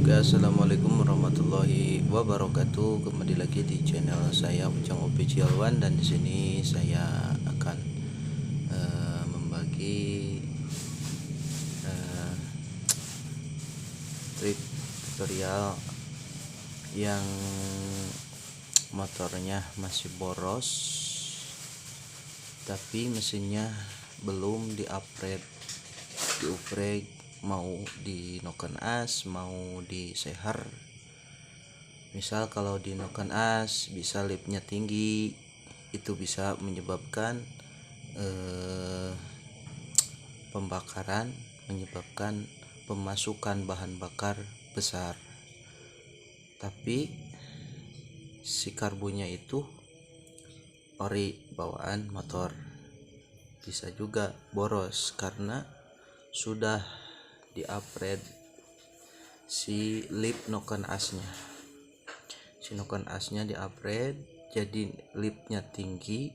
Oke, assalamualaikum warahmatullahi wabarakatuh. Kembali lagi di channel saya Ujang Official One, dan di sini saya akan membagi eh, trik tutorial yang motornya masih boros tapi mesinnya belum di-upgrade, mau di noken as, mau di sehar. Misal kalau di noken as bisa lipnya tinggi, itu bisa menyebabkan pembakaran, menyebabkan pemasukan bahan bakar besar. Tapi si karbunya itu ori bawaan motor, bisa juga boros karena sudah di-upgrade si lip noken asnya. Si noken asnya di-upgrade jadi lipnya tinggi,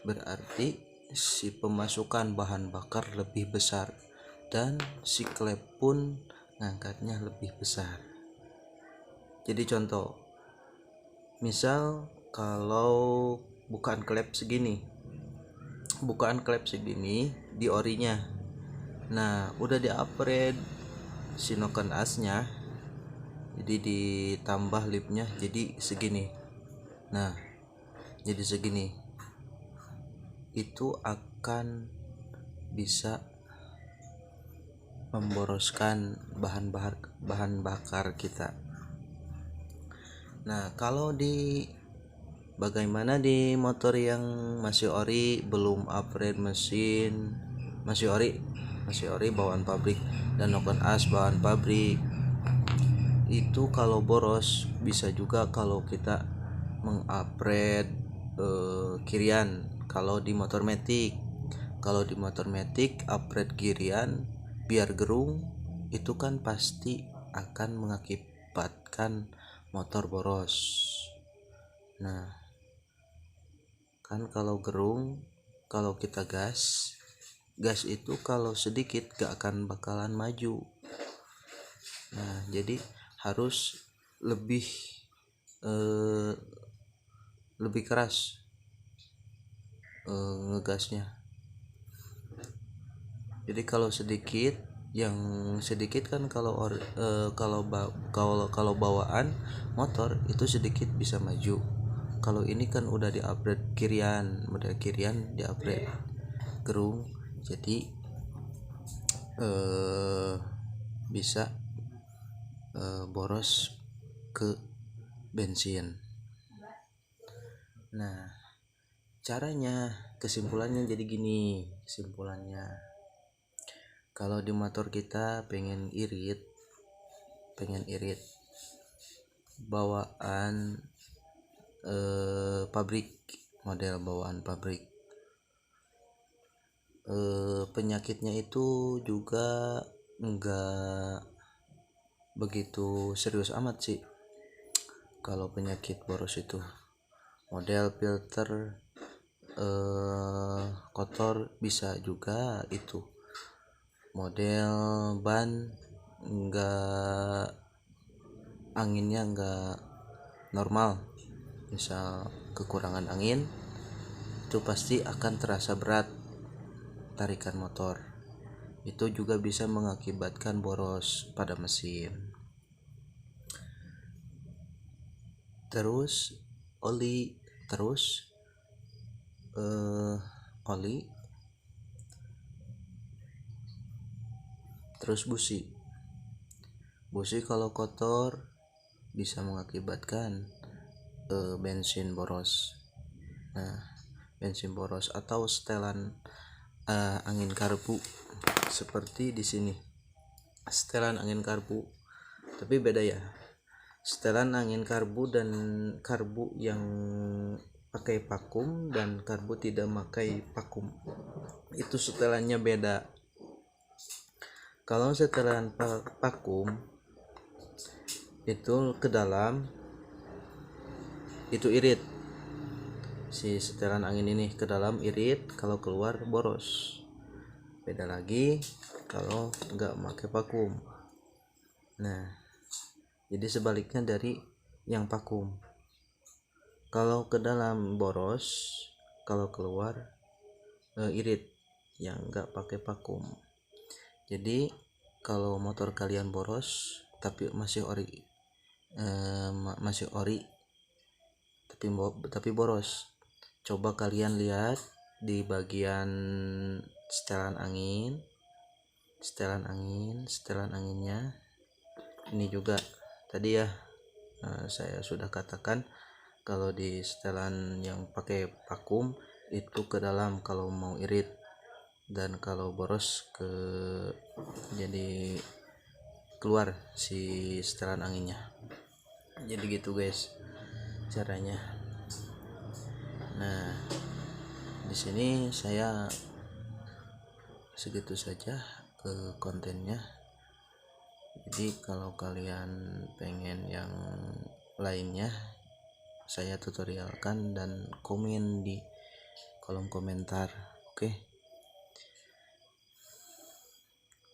berarti si pemasukan bahan bakar lebih besar dan si klep pun ngangkatnya lebih besar. Jadi contoh, misal kalau bukaan klep segini di orinya, nah udah di-upgrade si noken asnya, jadi ditambah lipnya jadi segini. Nah, jadi segini itu akan bisa memboroskan bahan bakar kita. Nah, kalau bagaimana di motor yang masih ori, belum upgrade mesin, masih ori bawaan pabrik dan noken as bawaan pabrik, itu kalau boros bisa juga kalau kita mengupgrade kirian. Kalau di motor matic upgrade kirian biar gerung, itu kan pasti akan mengakibatkan motor boros. Nah, kan kalau gerung, kalau kita gas itu kalau sedikit gak akan bakalan maju. Nah, jadi harus lebih keras ngegasnya. Jadi kalau sedikit, kan kalau bawaan motor itu sedikit bisa maju. Kalau ini kan udah di-upgrade kirian, model kirian di-upgrade gerung, jadi bisa boros ke bensin. Nah, caranya, kesimpulannya jadi gini. Kalau di motor kita pengen irit bawaan pabrik, model bawaan pabrik, penyakitnya itu juga enggak begitu serius amat sih. Kalau penyakit boros itu model filter kotor bisa juga, itu model ban anginnya enggak normal, misal kekurangan angin, itu pasti akan terasa berat tarikan motor. Itu juga bisa mengakibatkan boros pada mesin. Terus oli, terus busi kalau kotor bisa mengakibatkan bensin boros. Nah, bensin boros atau setelan angin karbu, seperti di sini setelan angin karbu, tapi beda ya. Setelan angin karbu dan karbu yang pakai vakum dan karbu tidak pakai vakum, itu setelannya beda. Kalau setelan vakum itu ke dalam itu irit, si setelan angin ini ke dalam irit, kalau keluar boros. Beda lagi kalau nggak pakai vakum. Nah, jadi sebaliknya dari yang vakum. Kalau ke dalam boros, kalau keluar irit, yang enggak pakai vakum. Jadi kalau motor kalian boros tapi masih ori, masih ori tapi boros, coba kalian lihat di bagian setelan anginnya. Ini juga tadi ya, saya sudah katakan kalau di setelan yang pakai vakum itu ke dalam kalau mau irit, dan kalau boros jadi keluar si setelan anginnya. Jadi gitu guys caranya. Nah, di sini saya segitu saja ke kontennya. Jadi kalau kalian pengen yang lainnya, saya tutorialkan dan komen di kolom komentar. Oke.